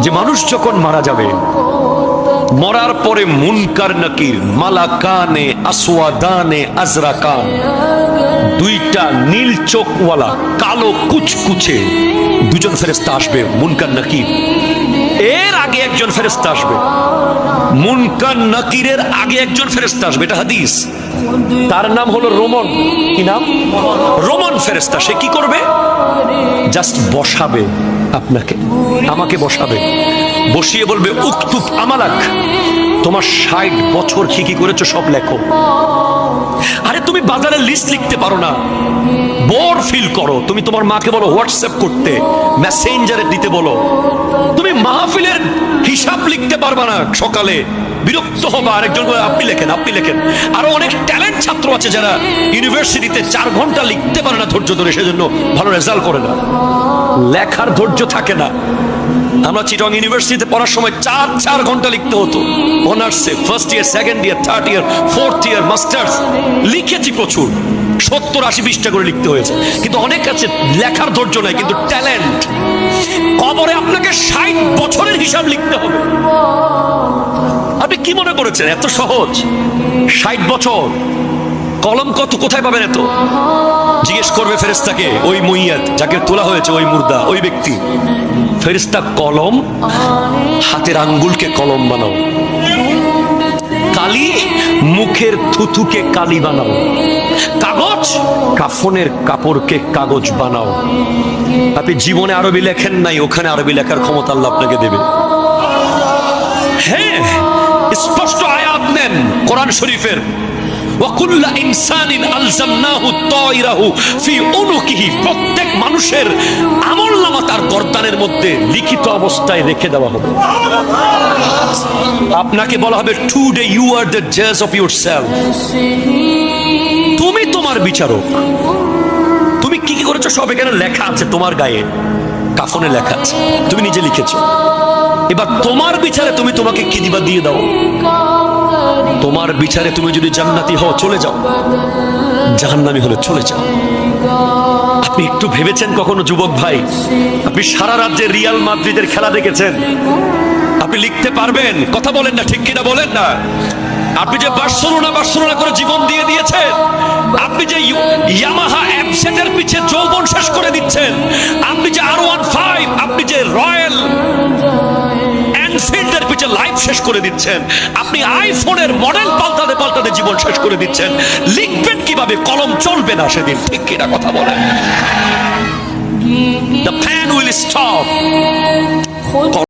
যে মানুষ যখন মারা যাবে, মরার পরে মুনকার নাকির, মালাকানে আসওয়াদানে আজরাকান, দুইটা নীল চোখওয়ালা কালো কুচকুচে দুজন ফেরেশতা আসবে। মুনকার নাকির এর আগে একজন ফেরেশতা আসবে, মুনকার নাকিরের আগে একজন ফেরেশতা আসবে, এটা হাদিস। তার নাম হলো রোমন। কি নাম? রোমন ফেরেশতা। সে কি করবে? জাস্ট বসাবে আপনাকে, আমাকে বসাবে, বসিয়ে বলবে উকতুব আমালাক, তোমার 60 বছর কি কি করেছো সব লেখো। আরে তুমি বাজারের লিস্ট লিখতে পারো না, বোর ফিল করো, তুমি তোমার মাকে বলো হোয়াটসঅ্যাপ করতে, মেসেঞ্জারে দিতে বলো। তুমি মাহফিলের হিসাব লিখতে পারবা না, সকালে বিরক্ত হবা, আরেকজন আপনি লেখেন, আপনি লেখেন। আরো অনেক ট্যালেন্ট ছাত্র আছে যারা ইউনিভার্সিটিতে 4 ঘন্টা লিখতে পারে না ধৈর্য ধরে, সেজন্য ভালো রেজাল্ট করে না, লেখার ধৈর্য থাকে না। আমরা চিটং ইউনিভার্সিটিতে পড়ার সময় 4 ঘন্টা লিখতে হতো, অনার্সে, first year, second year, third year, fourth year, masters লিখেছি প্রচুর, 70-80 করে লিখতে হয়েছে। কিন্তু অনেক আছে লেখার ধৈর্য নাই, কিন্তু ট্যালেন্ট। কবরে আপনাকে 60 বছরের হিসাব লিখতে হবে। আপনি কি মনে করেছেন এত সহজ? 60 বছর কলম কত, কোথায় পাবেন এত? জিজ্ঞেস করবে ফেরেশতাকে, ওই মুইয়াত যাকে তোলা হয়েছে, ওই মুর্দা, ওই ব্যক্তি। ফেরেশতা কলম, হাতের আঙ্গুলকে কলম বানাও, কালি, মুখের থুথুকে কালি বানাও, কাগজ, কাফনের কাপড়কে কাগজ বানাও। আপনি জীবনে আরবি লেখেন নাই, ওখানে আরবি লেখার ক্ষমতা আল্লাহ আপনাকে দেবে। হ্যাঁ, স্পষ্ট আয়াত নেন কোরআন শরীফের, ওয়াকুল্লা ইনসানিন আলজামনাহু তায়রাহু ফি উনুকিহি, প্রত্যেক মানুষের আমলনামা তার গর্দানের মধ্যে লিখিত অবস্থায় রেখে দেওয়া হবে। আপনাকে বলা হবে টুডে ইউ আর দ্য জাজ অফ ইয়োরসেলফ, তুমি তোমার বিচারক। তুমি কি কি করেছো সব এখানে লেখা আছে, তোমার গায়ে কাফনে লেখা আছে, তুমি নিজে লিখেছো। এবার তোমার বিচারে তুমি তোমাকে কি দিবা দিয়ে দাও। তোমার বিচারে তুমি যদি জান্নাতি হও চলে যাও, জাহান্নামী হলে চলে যাও। আপনি একটু ভেবেছেন কখনো যুবক ভাই, আপনি সারা রাজ্যে রিয়াল মাদ্রিদের খেলা দেখেছেন? আপনি লিখতে পারবেন? কথা বলেন না, ঠিক কিনা বলেন না? আপনি যে বার্সেলোনা করে জীবন দিয়ে দিয়েছেন, আপনি যে ইয়ামাহা এফজেডের পিছে যৌবন শেষ করে দিচ্ছেন, আপনি যে R15, আপনি যে রয়্যাল এনফিল্ডের পিছে লাইফ শেষ করে দিচ্ছেন, আপনি আইফোনের মডেল পাল্টাতে জীবন শেষ করে দিচ্ছেন, লিখবেন কিভাবে? কলম চলবে না সেদিন, ঠিক কিনা কথা বলেন? The pen will stop.